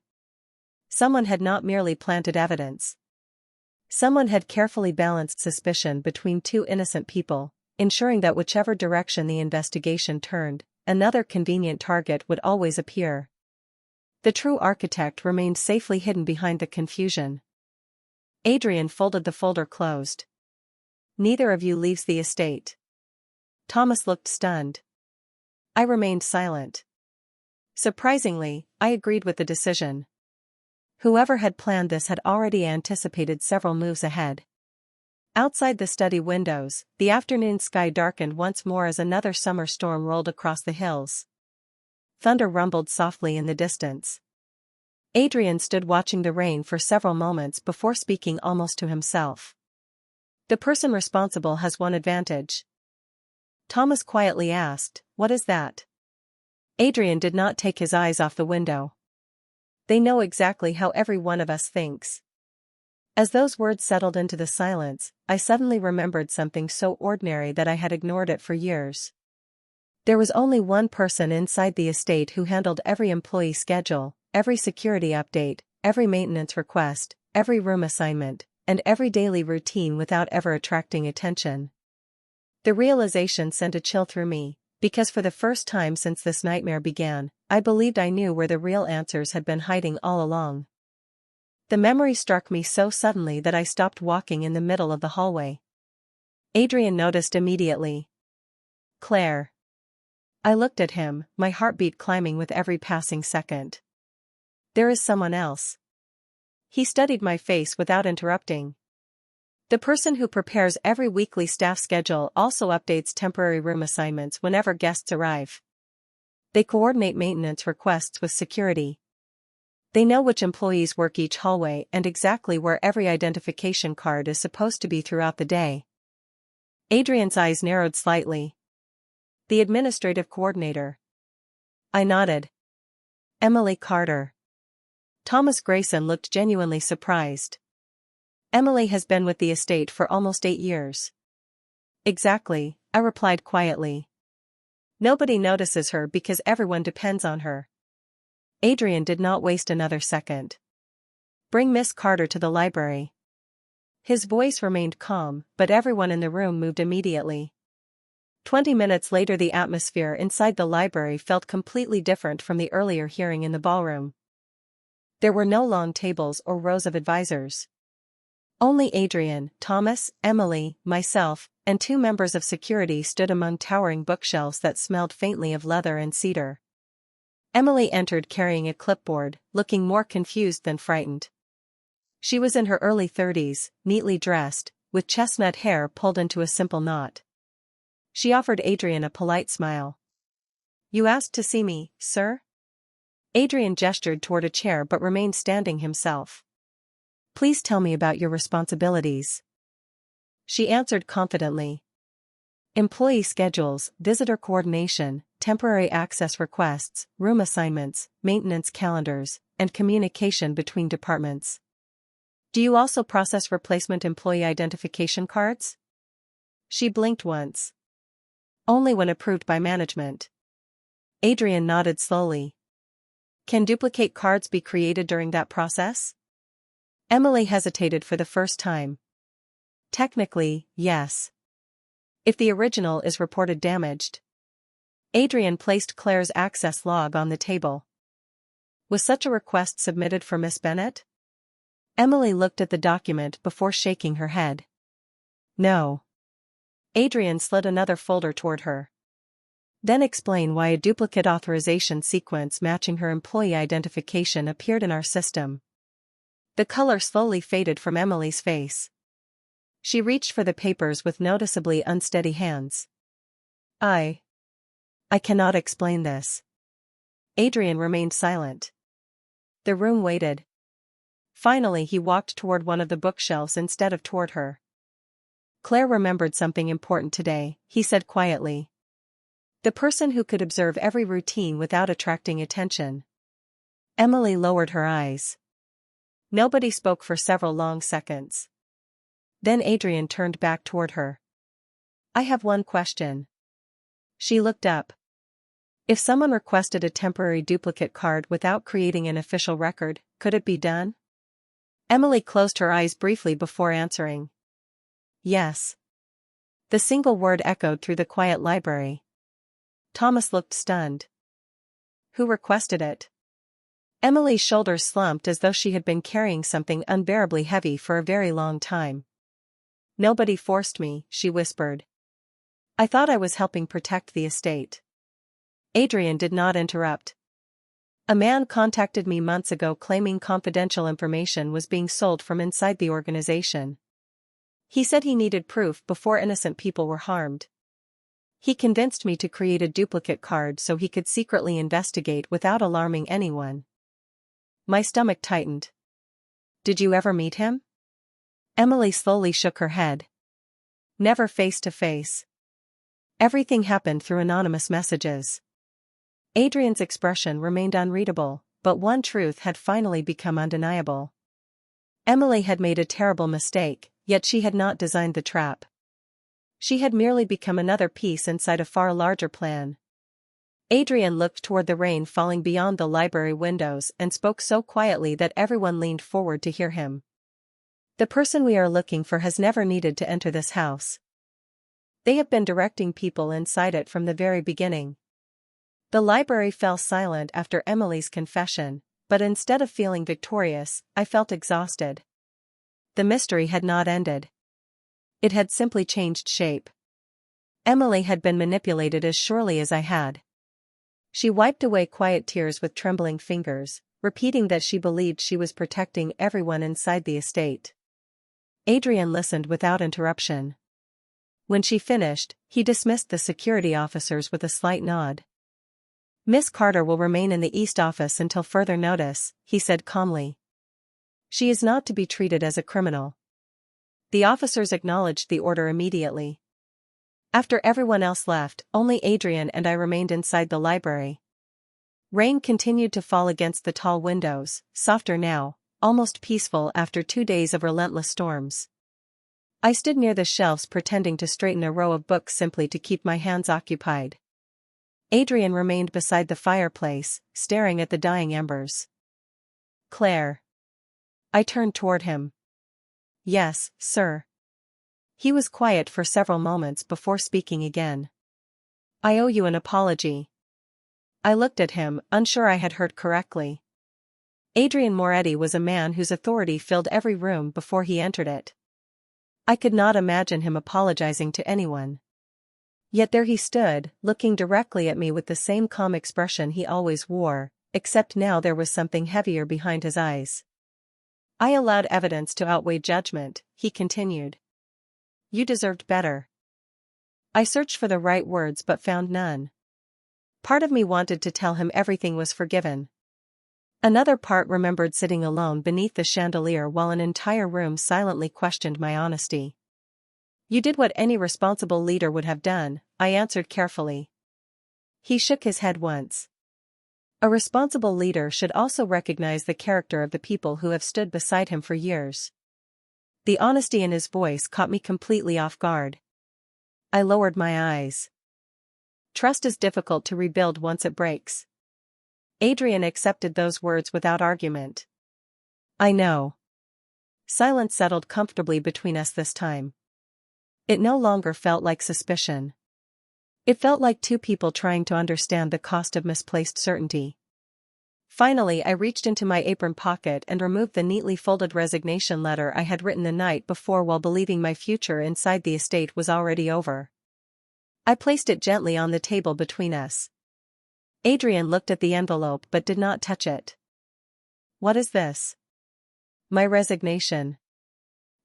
Speaker 1: Someone had not merely planted evidence. Someone had carefully balanced suspicion between two innocent people, ensuring that whichever direction the investigation turned, another convenient target would always appear. The true architect remained safely hidden behind the confusion. Adrian folded the folder closed. Neither of you leaves the estate. Thomas looked stunned. I remained silent. Surprisingly, I agreed with the decision. Whoever had planned this had already anticipated several moves ahead. Outside the study windows, the afternoon sky darkened once more as another summer storm rolled across the hills. Thunder rumbled softly in the distance. Adrian stood watching the rain for several moments before speaking almost to himself. The person responsible has one advantage. Thomas quietly asked, What is that? Adrian did not take his eyes off the window. They know exactly how every one of us thinks. As those words settled into the silence, I suddenly remembered something so ordinary that I had ignored it for years. There was only one person inside the estate who handled every employee schedule, every security update, every maintenance request, every room assignment, and every daily routine without ever attracting attention. The realization sent a chill through me, because for the first time since this nightmare began, I believed I knew where the real answers had been hiding all along. The memory struck me so suddenly that I stopped walking in the middle of the hallway. Adrian noticed immediately. Claire. I looked at him, my heartbeat climbing with every passing second. There is someone else. He studied my face without interrupting. The person who prepares every weekly staff schedule also updates temporary room assignments whenever guests arrive. They coordinate maintenance requests with security. They know which employees work each hallway and exactly where every identification card is supposed to be throughout the day. Adrian's eyes narrowed slightly. The administrative coordinator. I nodded. Emily Carter. Thomas Grayson looked genuinely surprised. Emily has been with the estate for almost 8 years. Exactly, I replied quietly. Nobody notices her because everyone depends on her. Adrian did not waste another second. Bring Miss Carter to the library. His voice remained calm, but everyone in the room moved immediately. 20 minutes later, the atmosphere inside the library felt completely different from the earlier hearing in the ballroom. There were no long tables or rows of advisors. Only Adrian, Thomas, Emily, myself, and 2 members of security stood among towering bookshelves that smelled faintly of leather and cedar. Emily entered carrying a clipboard, looking more confused than frightened. She was in her early 30s, neatly dressed, with chestnut hair pulled into a simple knot. She offered Adrian a polite smile. "You asked to see me, sir?" Adrian gestured toward a chair but remained standing himself. "Please tell me about your responsibilities." She answered confidently. "Employee schedules, visitor coordination, temporary access requests, room assignments, maintenance calendars, and communication between departments." "Do you also process replacement employee identification cards?" She blinked once. "Only when approved by management." Adrian nodded slowly. "Can duplicate cards be created during that process?" Emily hesitated for the first time. "Technically, yes. If the original is reported damaged." Adrian placed Claire's access log on the table. "Was such a request submitted for Miss Bennett?" Emily looked at the document before shaking her head. "No." Adrian slid another folder toward her. "Then explain why a duplicate authorization sequence matching her employee identification appeared in our system." The color slowly faded from Emily's face. She reached for the papers with noticeably unsteady hands. I cannot explain this." Adrian remained silent. The room waited. Finally he walked toward one of the bookshelves instead of toward her. "Claire remembered something important today," he said quietly. "The person who could observe every routine without attracting attention." Emily lowered her eyes. Nobody spoke for several long seconds. Then Adrian turned back toward her. "I have one question." She looked up. "If someone requested a temporary duplicate card without creating an official record, could it be done?" Emily closed her eyes briefly before answering. "Yes." The single word echoed through the quiet library. Thomas looked stunned. "Who requested it?" Emily's shoulders slumped as though she had been carrying something unbearably heavy for a very long time. "Nobody forced me," she whispered. "I thought I was helping protect the estate." Adrian did not interrupt. "A man contacted me months ago claiming confidential information was being sold from inside the organization. He said he needed proof before innocent people were harmed. He convinced me to create a duplicate card so he could secretly investigate without alarming anyone." My stomach tightened. "Did you ever meet him?" Emily slowly shook her head. "Never face to face. Everything happened through anonymous messages." Adrian's expression remained unreadable, but one truth had finally become undeniable. Emily had made a terrible mistake, yet she had not designed the trap. She had merely become another piece inside a far larger plan. Adrian looked toward the rain falling beyond the library windows and spoke so quietly that everyone leaned forward to hear him. "The person we are looking for has never needed to enter this house. They have been directing people inside it from the very beginning." The library fell silent after Emily's confession, but instead of feeling victorious, I felt exhausted. The mystery had not ended. It had simply changed shape. Emily had been manipulated as surely as I had. She wiped away quiet tears with trembling fingers, repeating that she believed she was protecting everyone inside the estate. Adrian listened without interruption. When she finished, he dismissed the security officers with a slight nod. "Miss Carter will remain in the East office until further notice," he said calmly. "She is not to be treated as a criminal." The officers acknowledged the order immediately. After everyone else left, only Adrian and I remained inside the library. Rain continued to fall against the tall windows, softer now, almost peaceful after 2 days of relentless storms. I stood near the shelves pretending to straighten a row of books simply to keep my hands occupied. Adrian remained beside the fireplace, staring at the dying embers. "Claire." I turned toward him. "Yes, sir." He was quiet for several moments before speaking again. "I owe you an apology." I looked at him, unsure I had heard correctly. Adrian Moretti was a man whose authority filled every room before he entered it. I could not imagine him apologizing to anyone. Yet there he stood, looking directly at me with the same calm expression he always wore, except now there was something heavier behind his eyes. I allowed evidence to outweigh judgment, he continued. You deserved better. I searched for the right words but found none. Part of me wanted to tell him everything was forgiven. Another part remembered sitting alone beneath the chandelier while an entire room silently questioned my honesty. You did what any responsible leader would have done, I answered carefully. He shook his head once. A responsible leader should also recognize the character of the people who have stood beside him for years. The honesty in his voice caught me completely off guard. I lowered my eyes. Trust is difficult to rebuild once it breaks. Adrian accepted those words without argument. I know. Silence settled comfortably between us this time. It no longer felt like suspicion. It felt like two people trying to understand the cost of misplaced certainty. Finally, I reached into my apron pocket and removed the neatly folded resignation letter I had written the night before while believing my future inside the estate was already over. I placed it gently on the table between us. Adrian looked at the envelope but did not touch it. What is this? My resignation.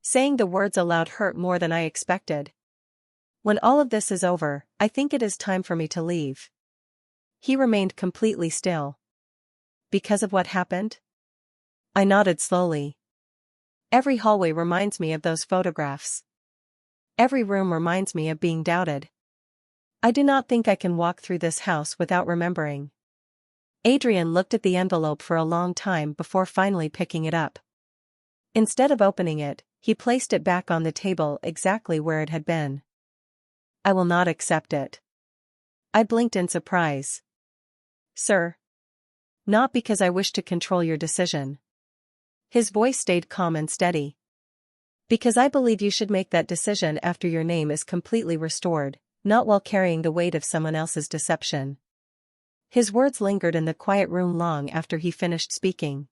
Speaker 1: Saying the words aloud hurt more than I expected. When all of this is over, I think it is time for me to leave. He remained completely still. Because of what happened? I nodded slowly. Every hallway reminds me of those photographs. Every room reminds me of being doubted. I do not think I can walk through this house without remembering. Adrian looked at the envelope for a long time before finally picking it up. Instead of opening it, he placed it back on the table exactly where it had been. I will not accept it. I blinked in surprise. Sir. Not because I wish to control your decision. His voice stayed calm and steady. Because I believe you should make that decision after your name is completely restored, not while carrying the weight of someone else's deception. His words lingered in the quiet room long after he finished speaking.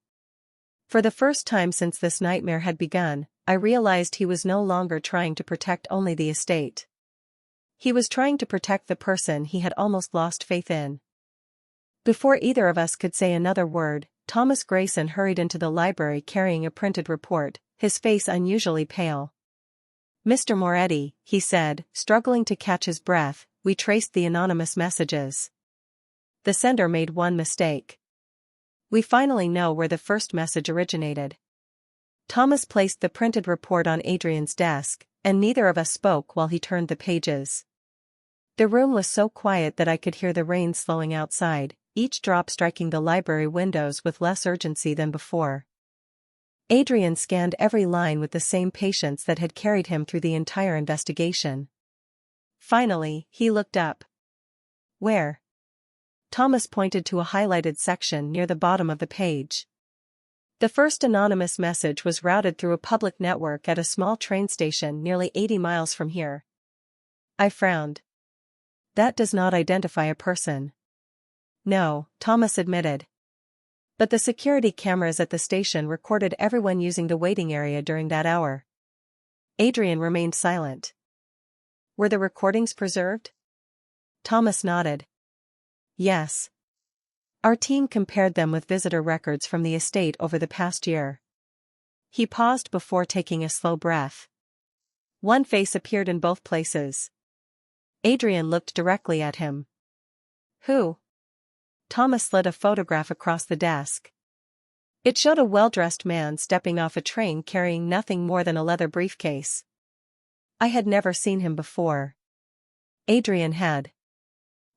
Speaker 1: For the first time since this nightmare had begun, I realized he was no longer trying to protect only the estate. He was trying to protect the person he had almost lost faith in. Before either of us could say another word, Thomas Grayson hurried into the library carrying a printed report, his face unusually pale. Mr. Moretti, he said, struggling to catch his breath, we traced the anonymous messages. The sender made one mistake. We finally know where the first message originated. Thomas placed the printed report on Adrian's desk, and neither of us spoke while he turned the pages. The room was so quiet that I could hear the rain slowing outside, each drop striking the library windows with less urgency than before. Adrian scanned every line with the same patience that had carried him through the entire investigation. Finally, he looked up. Where? Thomas pointed to a highlighted section near the bottom of the page. The first anonymous message was routed through a public network at a small train station nearly 80 miles from here. I frowned. That does not identify a person. No, Thomas admitted. But the security cameras at the station recorded everyone using the waiting area during that hour. Adrian remained silent. Were the recordings preserved? Thomas nodded. Yes. Our team compared them with visitor records from the estate over the past year. He paused before taking a slow breath. One face appeared in both places. Adrian looked directly at him. Who? Thomas slid a photograph across the desk. It showed a well-dressed man stepping off a train carrying nothing more than a leather briefcase. I had never seen him before. Adrian had.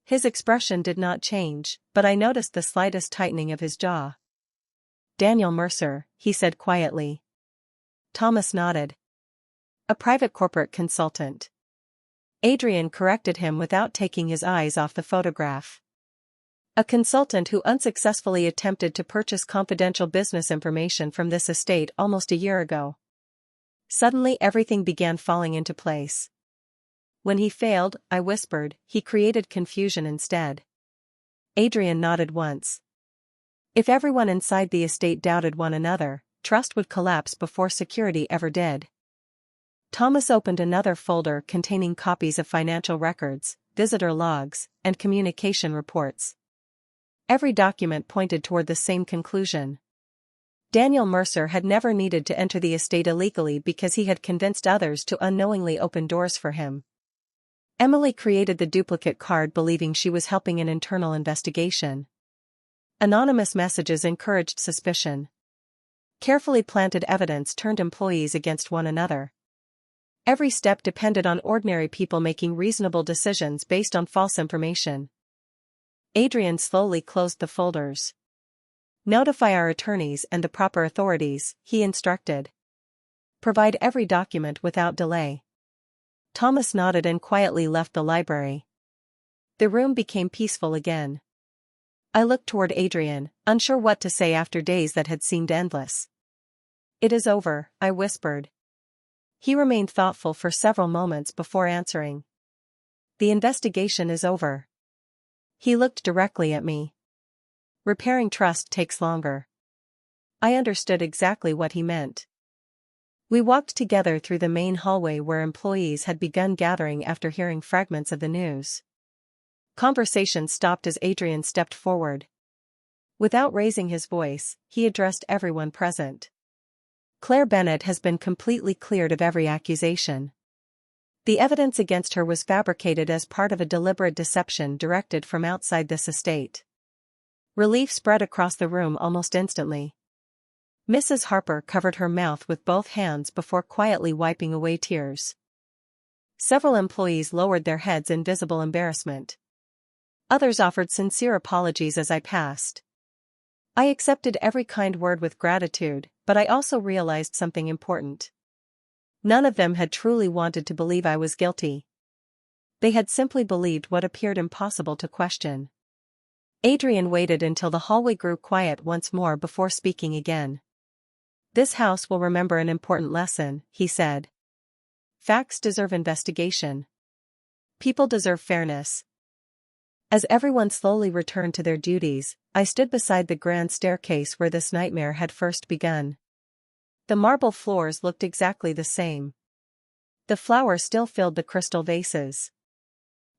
Speaker 1: His expression did not change, but I noticed the slightest tightening of his jaw. Daniel Mercer, he said quietly. Thomas nodded. A private corporate consultant. Adrian corrected him without taking his eyes off the photograph. A consultant who unsuccessfully attempted to purchase confidential business information from this estate almost a year ago. Suddenly everything began falling into place. When he failed, I whispered, he created confusion instead. Adrian nodded once. If everyone inside the estate doubted one another, trust would collapse before security ever did. Thomas opened another folder containing copies of financial records, visitor logs, and communication reports. Every document pointed toward the same conclusion. Daniel Mercer had never needed to enter the estate illegally because he had convinced others to unknowingly open doors for him. Emily created the duplicate card believing she was helping an internal investigation. Anonymous messages encouraged suspicion. Carefully planted evidence turned employees against one another. Every step depended on ordinary people making reasonable decisions based on false information. Adrian slowly closed the folders. Notify our attorneys and the proper authorities, he instructed. Provide every document without delay. Thomas nodded and quietly left the library. The room became peaceful again. I looked toward Adrian, unsure what to say after days that had seemed endless. It is over, I whispered. He remained thoughtful for several moments before answering. The investigation is over. He looked directly at me. Repairing trust takes longer. I understood exactly what he meant. We walked together through the main hallway where employees had begun gathering after hearing fragments of the news. Conversation stopped as Adrian stepped forward. Without raising his voice, he addressed everyone present. Claire Bennett has been completely cleared of every accusation. The evidence against her was fabricated as part of a deliberate deception directed from outside this estate. Relief spread across the room almost instantly. Mrs. Harper covered her mouth with both hands before quietly wiping away tears. Several employees lowered their heads in visible embarrassment. Others offered sincere apologies as I passed. I accepted every kind word with gratitude, but I also realized something important. None of them had truly wanted to believe I was guilty. They had simply believed what appeared impossible to question. Adrian waited until the hallway grew quiet once more before speaking again. This house will remember an important lesson, he said. Facts deserve investigation. People deserve fairness. As everyone slowly returned to their duties, I stood beside the grand staircase where this nightmare had first begun. The marble floors looked exactly the same. The flowers still filled the crystal vases.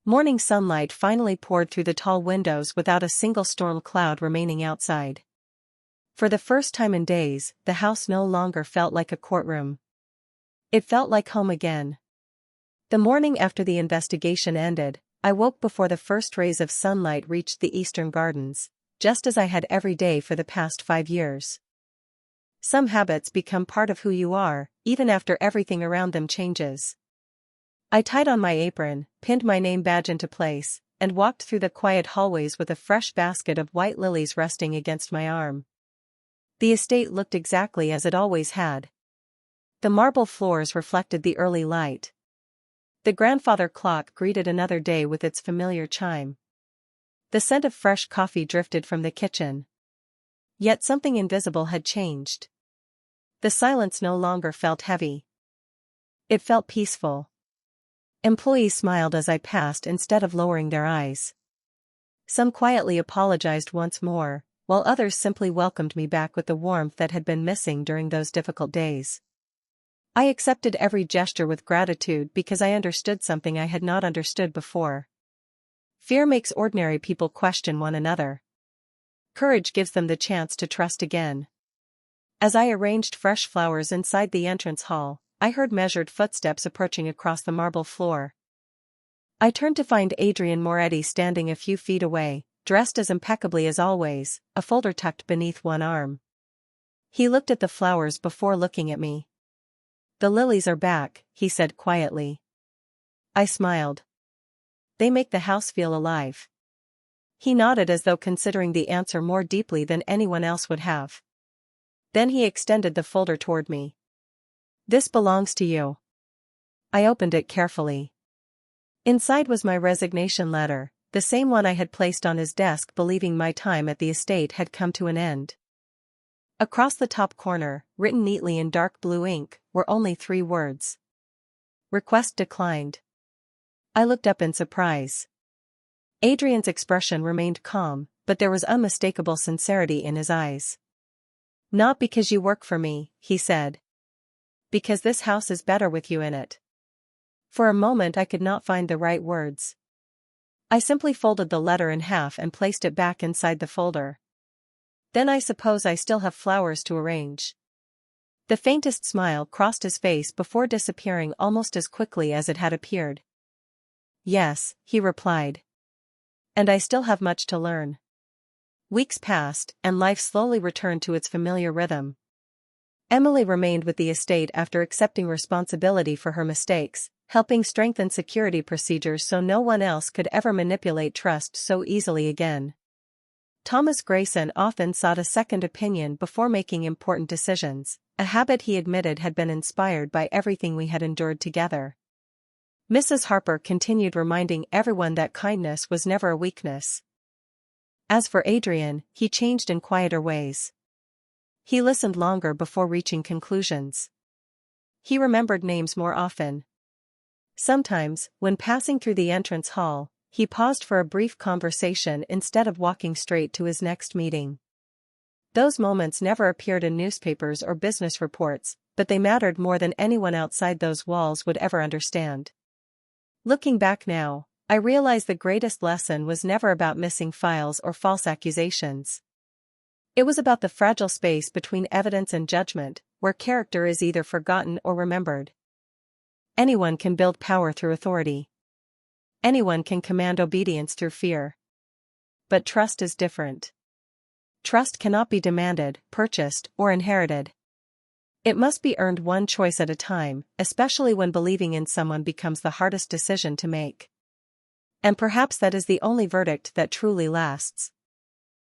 Speaker 1: Morning sunlight finally poured through the tall windows without a single storm cloud remaining outside. For the first time in days, the house no longer felt like a courtroom. It felt like home again. The morning after the investigation ended, I woke before the first rays of sunlight reached the eastern gardens, just as I had every day for the past 5 years. Some habits become part of who you are, even after everything around them changes. I tied on my apron, pinned my name badge into place, and walked through the quiet hallways with a fresh basket of white lilies resting against my arm. The estate looked exactly as it always had. The marble floors reflected the early light. The grandfather clock greeted another day with its familiar chime. The scent of fresh coffee drifted from the kitchen. Yet something invisible had changed. The silence no longer felt heavy. It felt peaceful. Employees smiled as I passed instead of lowering their eyes. Some quietly apologized once more, while others simply welcomed me back with the warmth that had been missing during those difficult days. I accepted every gesture with gratitude because I understood something I had not understood before. Fear makes ordinary people question one another. Courage gives them the chance to trust again. As I arranged fresh flowers inside the entrance hall, I heard measured footsteps approaching across the marble floor. I turned to find Adrian Moretti standing a few feet away, dressed as impeccably as always, a folder tucked beneath one arm. He looked at the flowers before looking at me. "The lilies are back," he said quietly. I smiled. "They make the house feel alive." He nodded as though considering the answer more deeply than anyone else would have. Then he extended the folder toward me. "This belongs to you." I opened it carefully. Inside was my resignation letter, the same one I had placed on his desk believing my time at the estate had come to an end. Across the top corner, written neatly in dark blue ink, were only 3 words. Request declined. I looked up in surprise. Adrian's expression remained calm, but there was unmistakable sincerity in his eyes. "Not because you work for me," he said. "Because this house is better with you in it." For a moment I could not find the right words. I simply folded the letter in half and placed it back inside the folder. Then I suppose I still have flowers to arrange. The faintest smile crossed his face before disappearing almost as quickly as it had appeared. Yes, he replied. And I still have much to learn. Weeks passed, and life slowly returned to its familiar rhythm. Emily remained with the estate after accepting responsibility for her mistakes, helping strengthen security procedures so no one else could ever manipulate trust so easily again. Thomas Grayson often sought a second opinion before making important decisions, a habit he admitted had been inspired by everything we had endured together. Mrs. Harper continued reminding everyone that kindness was never a weakness. As for Adrian, he changed in quieter ways. He listened longer before reaching conclusions. He remembered names more often. Sometimes, when passing through the entrance hall, he paused for a brief conversation instead of walking straight to his next meeting. Those moments never appeared in newspapers or business reports, but they mattered more than anyone outside those walls would ever understand. Looking back now, I realize the greatest lesson was never about missing files or false accusations. It was about the fragile space between evidence and judgment, where character is either forgotten or remembered. Anyone can build power through authority. Anyone can command obedience through fear. But trust is different. Trust cannot be demanded, purchased, or inherited. It must be earned one choice at a time, especially when believing in someone becomes the hardest decision to make. And perhaps that is the only verdict that truly lasts.